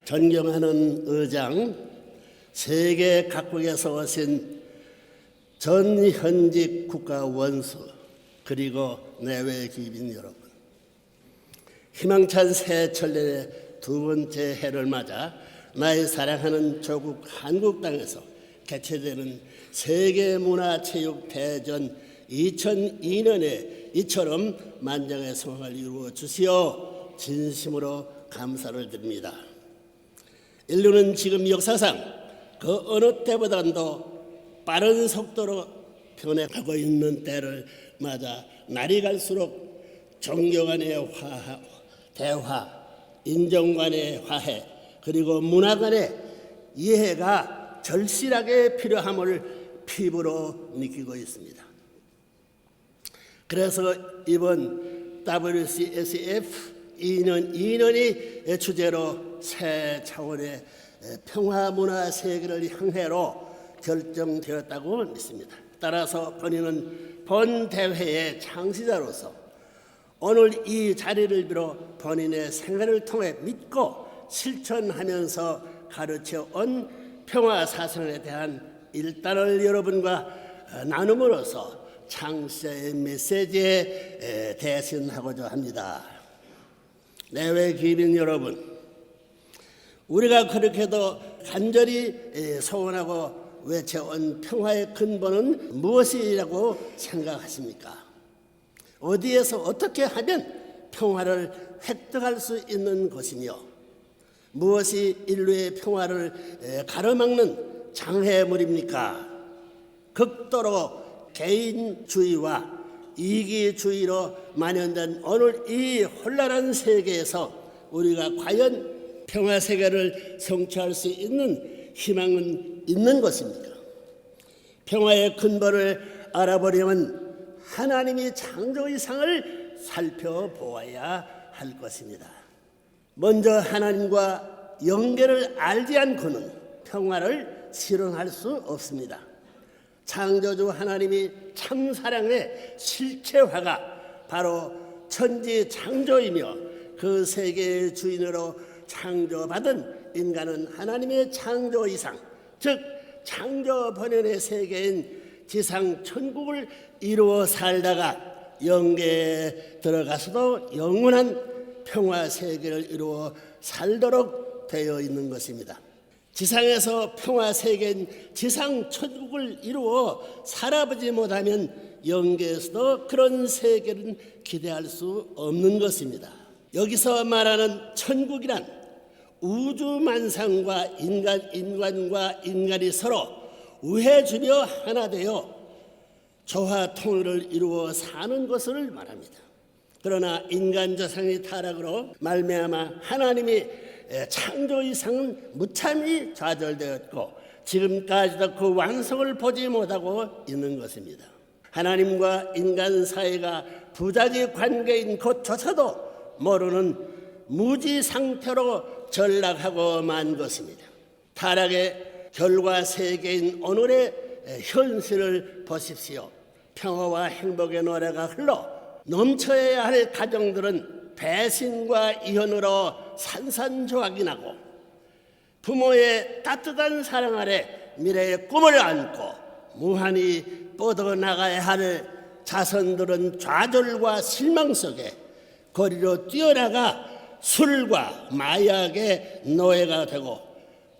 존경하는 의장, 세계 각국에서 오신 전현직 국가 원수 그리고 내외 귀빈 여러분, 희망찬 새 천년의 두 번째 해를 맞아 나의 사랑하는 조국 한국 땅에서 개최되는 세계문화체육대전 2002년에 이처럼 만장의 성황을 이루어 주시어 진심으로 감사를 드립니다. 인류는 지금 역사상 그 어느 때보다도 빠른 속도로 변해가고 있는 때를 맞아 날이 갈수록 종교 간의 대화, 인종 간의 화해, 그리고 문화 간의 이해가 절실하게 필요함을 피부로 느끼고 있습니다. 그래서 이번 WCSF 2년이 주제로 새 차원의 평화문화세계를 향해로 결정되었다고 믿습니다. 따라서 본인은 본 대회의 창시자로서 오늘 이 자리를 빌어 본인의 생활을 통해 믿고 실천하면서 가르쳐온 평화사상에 대한 일단을 여러분과 나눔으로써 창시자의 메시지에 대신하고자 합니다. 내외 귀빈 여러분, 우리가 그렇게도 간절히 소원하고 외쳐온 평화의 근본은 무엇이라고 생각하십니까? 어디에서 어떻게 하면 평화를 획득할 수 있는 것이며 무엇이 인류의 평화를 가로막는 장애물입니까? 극도로 개인주의와 이기주의로 만연된 오늘 이 혼란한 세계에서 우리가 과연 평화세계를 성취할 수 있는 희망은 있는 것입니까? 평화의 근본을 알아보려면 하나님이 창조이상을 살펴보아야 할 것입니다. 먼저 하나님과 연계를 알지 않고는 평화를 실현할 수 없습니다. 창조주 하나님이 참사랑의 실체화가 바로 천지 창조이며 그 세계의 주인으로 창조받은 인간은 하나님의 창조 이상, 즉 창조 본연의 세계인 지상 천국을 이루어 살다가 영계에 들어가서도 영원한 평화 세계를 이루어 살도록 되어 있는 것입니다. 지상에서 평화 세계인 지상 천국을 이루어 살아보지 못하면 영계에서도 그런 세계는 기대할 수 없는 것입니다. 여기서 말하는 천국이란 우주만상과 인간과 인간이 서로 우애주며 하나 되어 조화 통일을 이루어 사는 것을 말합니다. 그러나 인간 조상의 타락으로 말미암아 하나님이 창조 이상은 무참히 좌절되었고 지금까지도 그 완성을 보지 못하고 있는 것입니다. 하나님과 인간 사이가 부자지 관계인 것조차도 모르는 무지 상태로 전락하고 만 것입니다. 타락의 결과 세계인 오늘의 현실을 보십시오. 평화와 행복의 노래가 흘러 넘쳐야 할 가정들은 배신과 이혼으로 산산조각이 나고 부모의 따뜻한 사랑 아래 미래의 꿈을 안고 무한히 뻗어나가야 할 자손들은 좌절과 실망 속에 거리로 뛰어나가 술과 마약의 노예가 되고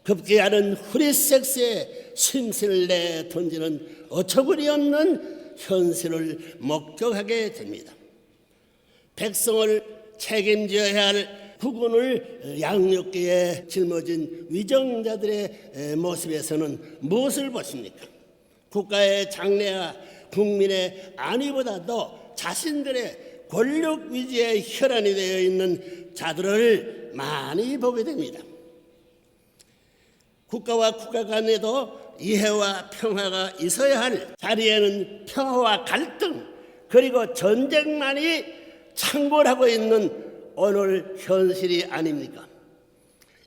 급기야는 프리섹스에 심신을 내던지는 어처구니 없는 현실을 목격하게 됩니다. 백성을 책임져야 할 국군을 양육기에 짊어진 위정자들의 모습에서는 무엇을 보십니까? 국가의 장래와 국민의 안위보다도 자신들의 권력 위지에 혈안이 되어 있는 자들을 많이 보게 됩니다. 국가와 국가 간에도 이해와 평화가 있어야 할 자리에는 평화와 갈등 그리고 전쟁만이 창궐하고 있는 오늘 현실이 아닙니까?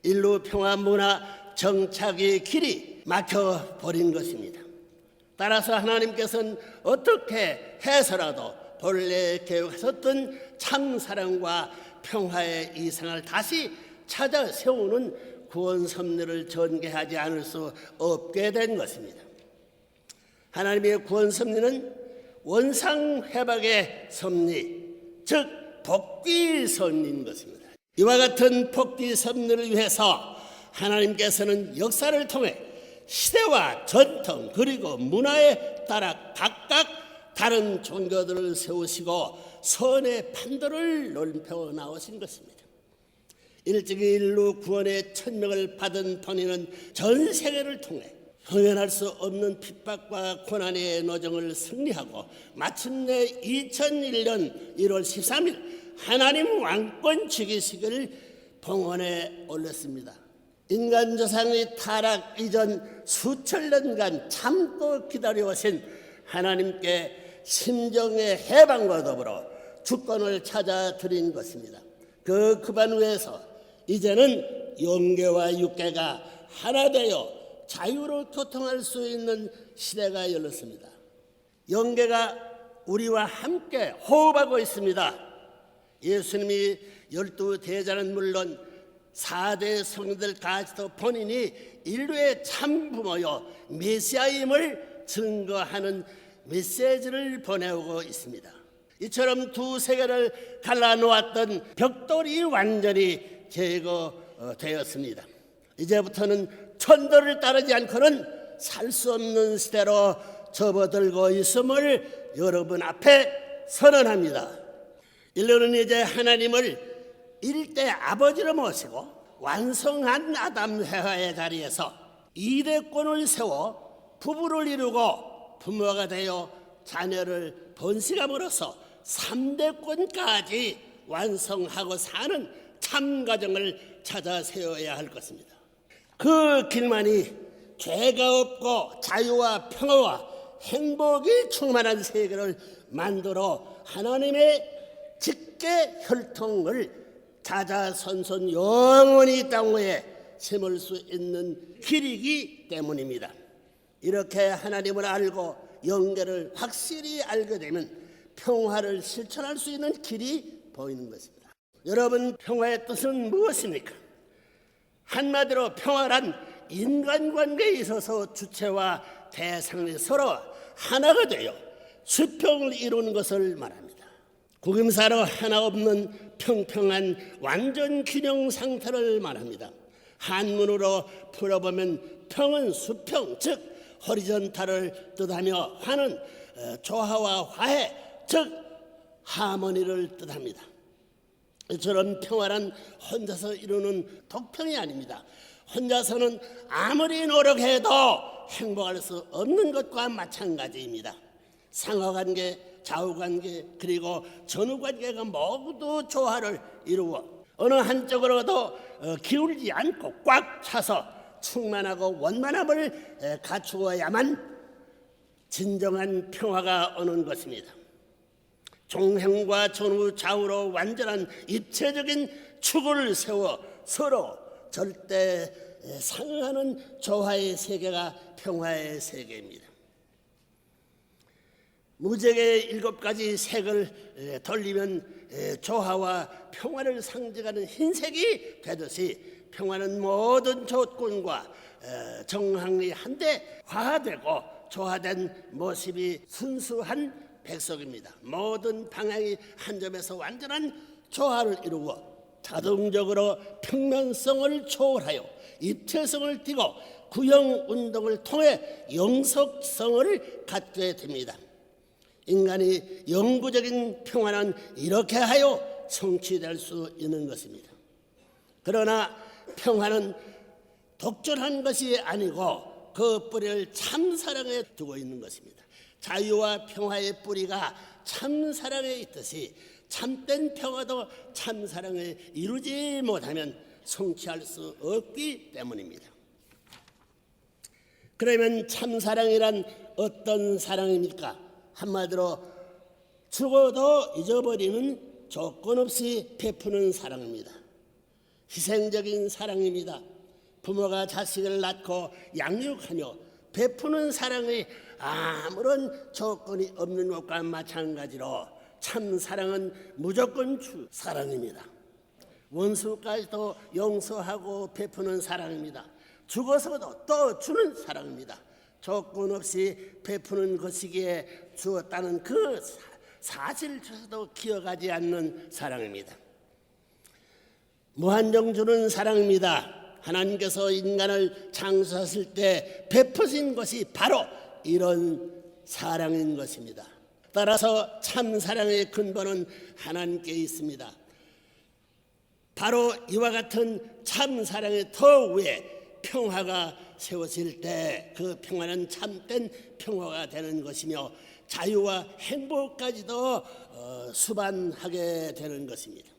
인류 평화 문화 정착의 길이 막혀버린 것입니다. 따라서 하나님께서는 어떻게 해서라도 본래 계획하셨던 참사랑과 평화의 이상을 다시 찾아 세우는 구원 섭리를 전개하지 않을 수 없게 된 것입니다. 하나님의 구원 섭리는 원상회복의 섭리, 즉 복귀 섭리인 것입니다. 이와 같은 복귀 섭리를 위해서 하나님께서는 역사를 통해 시대와 전통 그리고 문화에 따라 각각 다른 종교들을 세우시고 선의 판도를 넓혀 나오신 것입니다. 일찍이 인류 구원의 천명을 받은 본인은 전 세계를 통해 형연할 수 없는 핍박과 고난의 노정을 승리하고 마침내 2001년 1월 13일 하나님 왕권 즉위식을 봉헌에 올렸습니다. 인간 조상의 타락 이전 수천 년간 참고 기다려오신 하나님께 심정의 해방과 더불어 주권을 찾아 드린 것입니다. 그 기반 위에서 이제는 영계와 육계가 하나 되어 자유로 교통할 수 있는 시대가 열렸습니다. 영계가 우리와 함께 호흡하고 있습니다. 예수님이 12대자는 물론 4대 성들까지도 본인이 인류의 참부모요 메시아임을 증거하는 메시지를 보내오고 있습니다. 이처럼 두 세계를 갈라놓았던 벽돌이 완전히 제거되었습니다. 이제부터는 천도를 따르지 않고는 살 수 없는 시대로 접어들고 있음을 여러분 앞에 선언합니다. 인류는 이제 하나님을 일대 아버지로 모시고 완성한 아담 회화의 자리에서 이대권을 세워 부부를 이루고 부모가 되어 자녀를 번식함으로써 3대권까지 완성하고 사는 참가정을 찾아 세워야 할 것입니다. 그 길만이 죄가 없고 자유와 평화와 행복이 충만한 세계를 만들어 하나님의 직계 혈통을 자자손손 영원히 이 땅 위에 심을 수 있는 길이기 때문입니다. 이렇게 하나님을 알고 영계를 확실히 알게 되면 평화를 실천할 수 있는 길이 보이는 것입니다. 여러분, 평화의 뜻은 무엇입니까? 한마디로 평화란 인간관계에 있어서 주체와 대상이 서로 하나가 되어 수평을 이루는 것을 말합니다. 구김사로 하나 없는 평평한 완전 균형 상태를 말합니다. 한문으로 풀어보면 평은 수평, 즉 호리존탈을 뜻하며 화는 조화와 화해, 즉 하모니를 뜻합니다. 이처럼 평화란 혼자서 이루는 독평이 아닙니다. 혼자서는 아무리 노력해도 행복할 수 없는 것과 마찬가지입니다. 상하관계, 좌우관계 그리고 전후관계가 모두 조화를 이루어 어느 한쪽으로도 기울지 않고 꽉 차서 충만하고 원만함을 갖추어야만 진정한 평화가 오는 것입니다. 종행과 전후 좌우로 완전한 입체적인 축을 세워 서로 절대 상응하는 조화의 세계가 평화의 세계입니다. 무적의 7가지 색을 돌리면 조화와 평화를 상징하는 흰색이 되듯이 평화는 모든 조건과 정황이 한데 화되고 조화된 모습이 순수한 백석입니다. 모든 방향이 한 점에서 완전한 조화를 이루고 자동적으로 평면성을 초월하여 입체성을 띠고 구형 운동을 통해 영속성을 갖게 됩니다. 인간이 영구적인 평화는 이렇게 하여 성취될 수 있는 것입니다. 그러나 평화는 독존한 것이 아니고 그 뿌리를 참사랑에 두고 있는 것입니다. 자유와 평화의 뿌리가 참사랑에 있듯이 참된 평화도 참사랑에 이루지 못하면 성취할 수 없기 때문입니다. 그러면 참사랑이란 어떤 사랑입니까? 한마디로 죽어도 잊어버리는 조건 없이 베푸는 사랑입니다. 희생적인 사랑입니다. 부모가 자식을 낳고 양육하며 베푸는 사랑이 아무런 조건이 없는 것과 마찬가지로 참 사랑은 무조건 사랑입니다. 원수까지도 용서하고 베푸는 사랑입니다. 죽어서도 또 주는 사랑입니다. 조건 없이 베푸는 것이기에 주었다는 그 사실조차도 기억하지 않는 사랑입니다. 무한정 주는 사랑입니다. 하나님께서 인간을 창조하실 때 베푸신 것이 바로 이런 사랑인 것입니다. 따라서 참 사랑의 근본은 하나님께 있습니다. 바로 이와 같은 참 사랑의 더 위에 평화가 세워질 때 그 평화는 참된 평화가 되는 것이며 자유와 행복까지도 수반하게 되는 것입니다.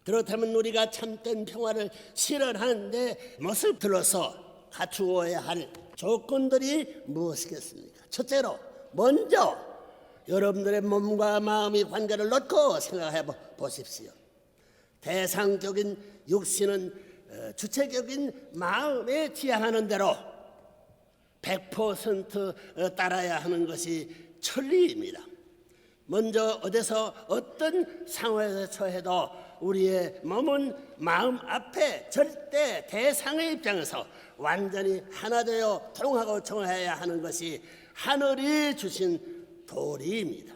그렇다면 우리가 참된 평화를 실현하는데 모습 들어서 갖추어야 할 조건들이 무엇이겠습니까? 첫째로 먼저 여러분들의 몸과 마음의 관계를 놓고 생각해 보십시오. 대상적인 육신은 주체적인 마음에 지향하는 대로 100% 따라야 하는 것이 천리입니다. 먼저 어디서 어떤 상황에서 처해도 우리의 몸은 마음 앞에 절대 대상의 입장에서 완전히 하나 되어 통하고 정해야 하는 것이 하늘이 주신 도리입니다.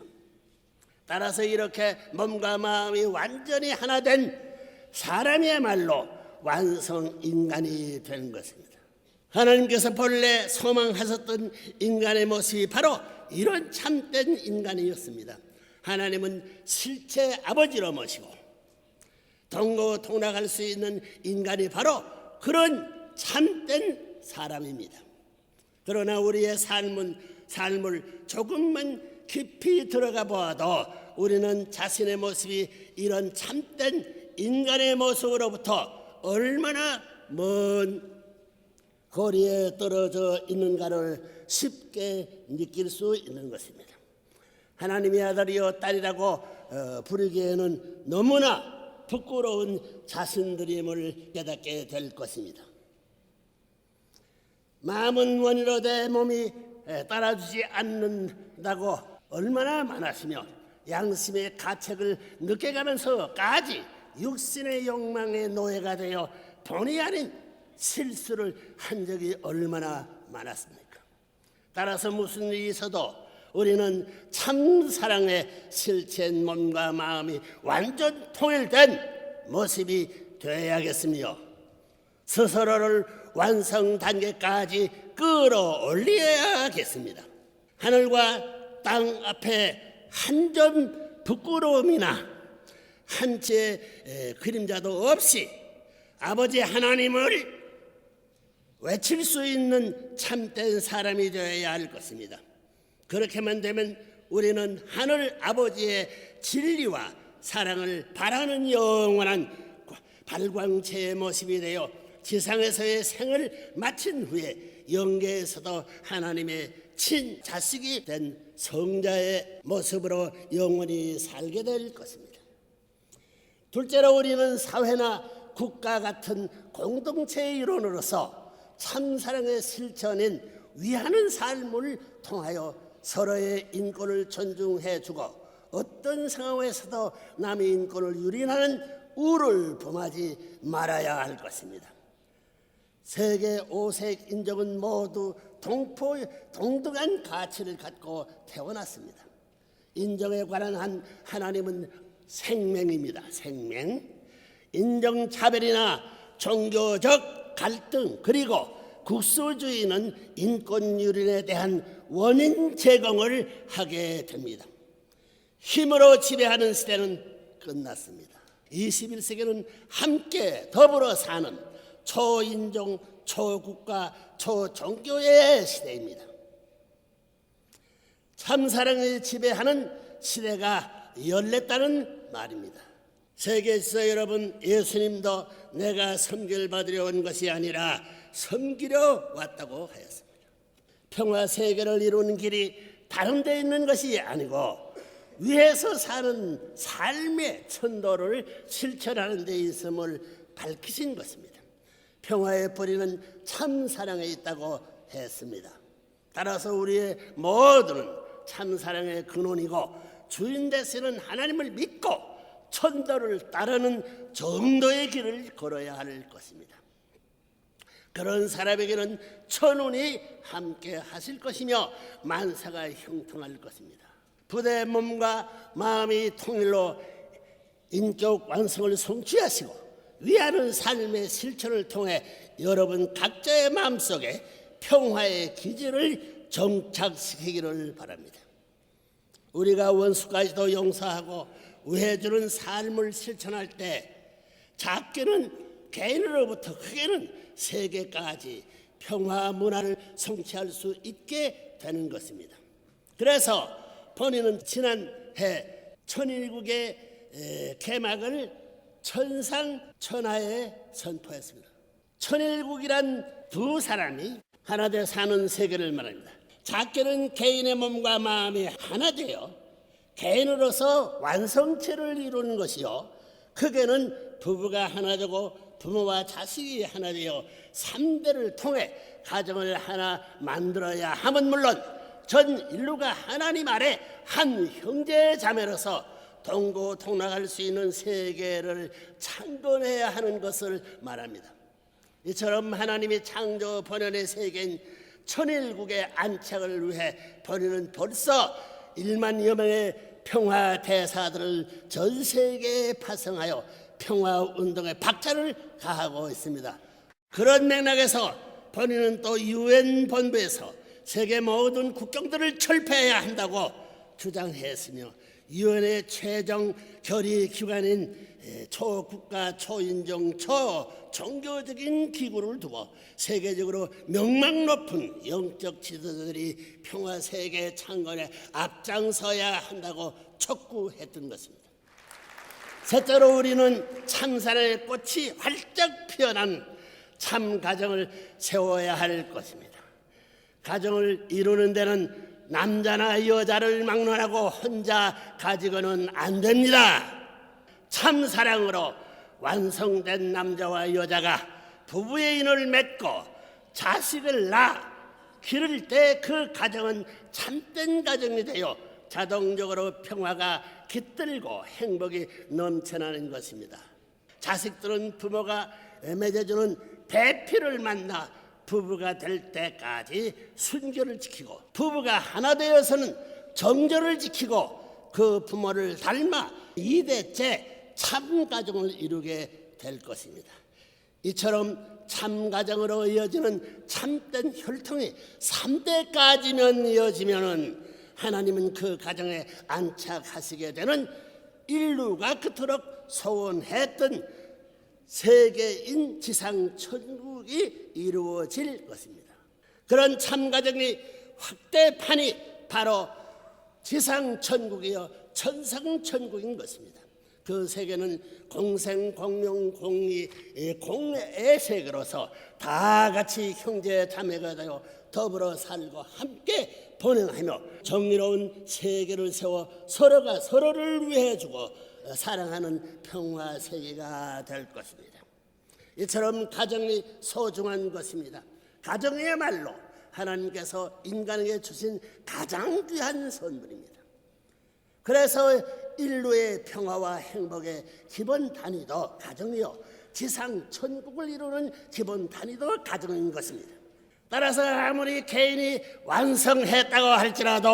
따라서 이렇게 몸과 마음이 완전히 하나 된 사람이야말로 완성 인간이 되는 것입니다. 하나님께서 본래 소망하셨던 인간의 모습이 바로 이런 참된 인간이었습니다. 하나님은 실체 아버지로 모시고 동고동락할 수 있는 인간이 바로 그런 참된 사람입니다. 그러나 우리의 삶을 조금만 깊이 들어가 보아도 우리는 자신의 모습이 이런 참된 인간의 모습으로부터 얼마나 먼 거리에 떨어져 있는가를 쉽게 느낄 수 있는 것입니다. 하나님의 아들이요 딸이라고 부르기에는 너무나 부끄러운 자신들임을 깨닫게 될 것입니다. 마음은 원이로 돼 몸이 따라주지 않는다고 얼마나 많았으며 양심의 가책을 느껴가면서까지 육신의 욕망의 노예가 되어 본의 아닌 실수를 한 적이 얼마나 많았습니까? 따라서 무슨 일이 있어도 우리는 참 사랑의 실체인 몸과 마음이 완전 통일된 모습이 되어야겠으며 스스로를 완성 단계까지 끌어올려야겠습니다. 하늘과 땅 앞에 한 점 부끄러움이나 한 채 그림자도 없이 아버지 하나님을 외칠 수 있는 참된 사람이 되어야 할 것입니다. 그렇게만 되면 우리는 하늘 아버지의 진리와 사랑을 바라는 영원한 발광체의 모습이 되어 지상에서의 생을 마친 후에 영계에서도 하나님의 친자식이 된 성자의 모습으로 영원히 살게 될 것입니다. 둘째로 우리는 사회나 국가 같은 공동체의 일원으로서 참사랑의 실천인 위하는 삶을 통하여 서로의 인권을 존중해주고 어떤 상황에서도 남의 인권을 유린하는 우를 범하지 말아야 할 것입니다. 세계 5색 인종은 모두 동등한 가치를 갖고 태어났습니다. 인종에 관한 하나님은 생명입니다. 생명. 인종차별이나 종교적 갈등 그리고 국수주의는 인권 유린에 대한 원인 제공을 하게 됩니다. 힘으로 지배하는 시대는 끝났습니다. 21세기는 함께 더불어 사는 초인종, 초국가, 초종교의 시대입니다. 참사랑을 지배하는 시대가 열렸다는 말입니다. 세계에서 여러분, 예수님도 내가 섬기를 받으려 온 것이 아니라 섬기려 왔다고 하였습니다. 평화 세계를 이루는 길이 다른 데 있는 것이 아니고 위에서 사는 삶의 천도를 실천하는 데 있음을 밝히신 것입니다. 평화의 뿌리는 참사랑에 있다고 했습니다. 따라서 우리의 모두는 참사랑의 근원이고 주인 되시는 하나님을 믿고 천도를 따르는 정도의 길을 걸어야 할 것입니다. 그런 사람에게는 천운이 함께 하실 것이며 만사가 형통할 것입니다. 부대의 몸과 마음이 통일로 인격 완성을 성취하시고 위하는 삶의 실천을 통해 여러분 각자의 마음속에 평화의 기질을 정착시키기를 바랍니다. 우리가 원수까지도 용서하고 우애해주는 삶을 실천할 때 작게는 개인으로부터 크게는 세계까지 평화 문화를 성취할 수 있게 되는 것입니다. 그래서 본인은 지난해 천일국의 개막을 천상천하에 선포했습니다. 천일국이란 두 사람이 하나 되어 사는 세계를 말합니다. 작게는 개인의 몸과 마음이 하나 되어 개인으로서 완성체를 이루는 것이요, 크게는 부부가 하나 되고 부모와 자식이 하나 되어 3대를 통해 가정을 하나 만들어야 함은 물론 전 인류가 하나님 아래 한 형제 자매로서 동고동락할 수 있는 세계를 창건해야 하는 것을 말합니다. 이처럼 하나님이 창조 번연의 세계인 천일국의 안착을 위해 본인은 벌써 1만여 명의 평화 대사들을 전 세계에 파송하여 평화운동에 박차를 가하고 있습니다. 그런 맥락에서 본인은 또 UN 본부에서 세계 모든 국경들을 철폐해야 한다고 주장했으며 유엔의 최종 결의 기관인 초국가 초인종 초종교적인 기구를 두고 세계적으로 명망 높은 영적 지도자들이 평화 세계 창건에 앞장서야 한다고 촉구했던 것입니다. 셋째로 우리는 참사의 꽃이 활짝 피어난 참 가정을 세워야 할 것입니다. 가정을 이루는 데는 남자나 여자를 막론하고 혼자 가지고는 안 됩니다. 참 사랑으로 완성된 남자와 여자가 부부의 인을 맺고 자식을 낳아 기를 때 그 가정은 참된 가정이 되어 자동적으로 평화가 깃들고 행복이 넘쳐나는 것입니다. 자식들은 부모가 맺어주는 배필을 만나 부부가 될 때까지 순결을 지키고 부부가 하나 되어서는 정절을 지키고 그 부모를 닮아 2대째 참 가정을 이루게 될 것입니다. 이처럼 참 가정으로 이어지는 참된 혈통이 3대까지면 이어지면은 하나님은 그 가정에 안착하시게 되는 인류가 그토록 소원했던 세계인 지상 천국이 이루어질 것입니다. 그런 참 가정이 확대판이 바로 지상 천국이요 천상 천국인 것입니다. 그 세계는 공생 공명 공의 공의 세계로서 다 같이 형제 자매가 되어 더불어 살고 함께 번영하며 정의로운 세계를 세워 서로가 서로를 위해 주고 사랑하는 평화 세계가 될 것입니다. 이처럼 가정이 소중한 것입니다. 가정이야말로 하나님께서 인간에게 주신 가장 귀한 선물입니다. 그래서 인류의 평화와 행복의 기본 단위도 가정이요 지상 천국을 이루는 기본 단위도 가정인 것입니다. 따라서 아무리 개인이 완성했다고 할지라도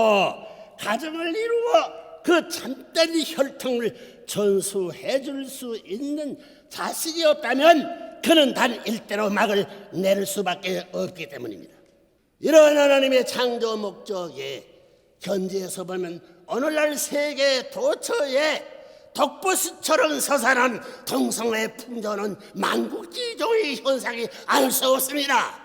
가정을 이루어 그 참된 혈통을 전수해 줄 수 있는 자식이 없다면 그는 단 일대로 막을 내릴 수밖에 없기 때문입니다. 이런 하나님의 창조 목적에 현지에서 보면 오늘날 세계 도처에 독보수처럼 서산한 동성애 풍조는 만국지종의 현상이 아닐 수 없습니다.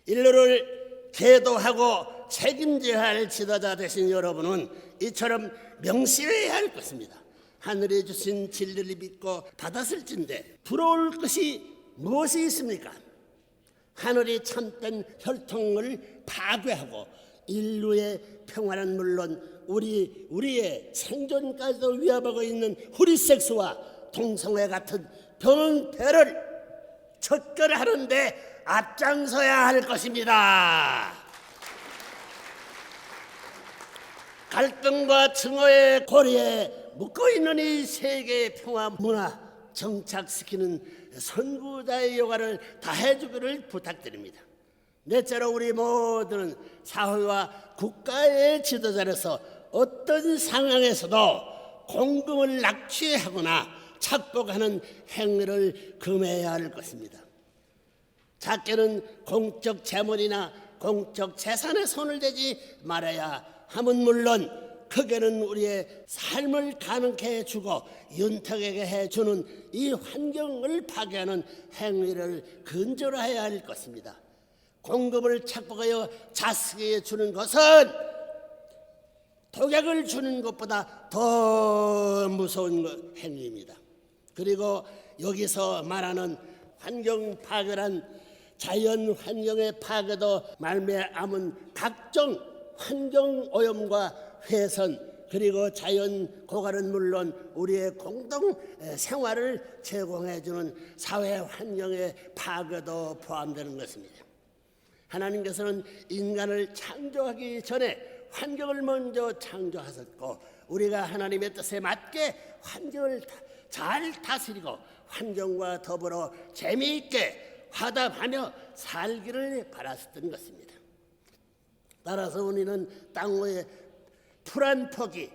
인류를 계도하고 책임져야 할 지도자 되신 여러분은 이처럼 명심해야 할 것입니다. 하늘에 주신 진리를 믿고 받았을진데 부러울 것이 무엇이 있습니까? 하늘이 참된 혈통을 파괴하고 인류의 평화는 물론 우리의 생존까지도 위협하고 있는 후리섹스와 동성애 같은 병폐를 척결하는 데 앞장서야 할 것입니다. 갈등과 증오의 고리에 묻고 있는 이 세계 평화 문화 정착시키는 선구자의 역할을 다해주기를 부탁드립니다. 넷째로 우리 모두는 사회와 국가의 지도자로서 어떤 상황에서도 공금을 낙취하거나 착복하는 행위를 금해야 할 것입니다. 작게는 공적 재물이나 공적 재산에 손을 대지 말아야 함은 물론 크게는 우리의 삶을 가능케 해주고 윤택하게 해주는 이 환경을 파괴하는 행위를 근절해야 할 것입니다. 공급을 착복하여 자식에게 주는 것은 독약을 주는 것보다 더 무서운 행위입니다. 그리고 여기서 말하는 환경 파괴란 자연 환경의 파괴도 말미암은 각종 환경 오염과 훼손 그리고 자연 고갈은 물론 우리의 공동 생활을 제공해주는 사회 환경의 파괴도 포함되는 것입니다. 하나님께서는 인간을 창조하기 전에 환경을 먼저 창조하셨고 우리가 하나님의 뜻에 맞게 환경을 잘 다스리고 환경과 더불어 재미있게 화답하며 살기를 바랐던 것입니다. 따라서 우리는 땅 위에 풀 한 포기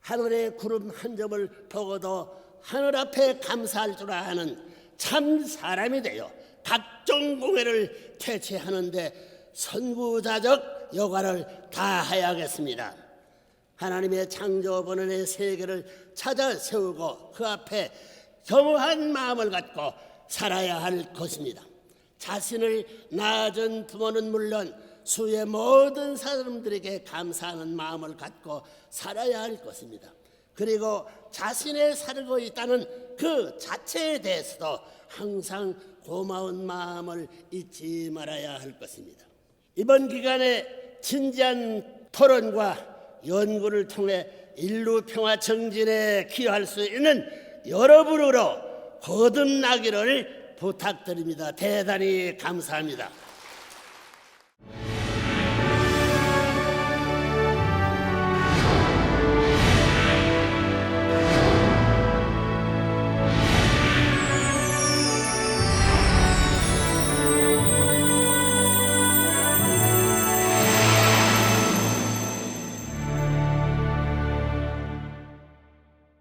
하늘의 구름 한 점을 보고도 하늘 앞에 감사할 줄 아는 참 사람이 되어 각종 공회를 퇴치하는데 선구자적 역할을 다해야겠습니다. 하나님의 창조 본원의 세계를 찾아 세우고 그 앞에 겸허한 마음을 갖고 살아야 할 것입니다. 자신을 낳아준 부모는 물론 수의 모든 사람들에게 감사하는 마음을 갖고 살아야 할 것입니다. 그리고 자신의 살고 있다는 그 자체에 대해서도 항상 고마운 마음을 잊지 말아야 할 것입니다. 이번 기간에 진지한 토론과 연구를 통해 인류 평화 정진에 기여할 수 있는 여러분으로 거듭나기를 부탁드립니다. 대단히 감사합니다.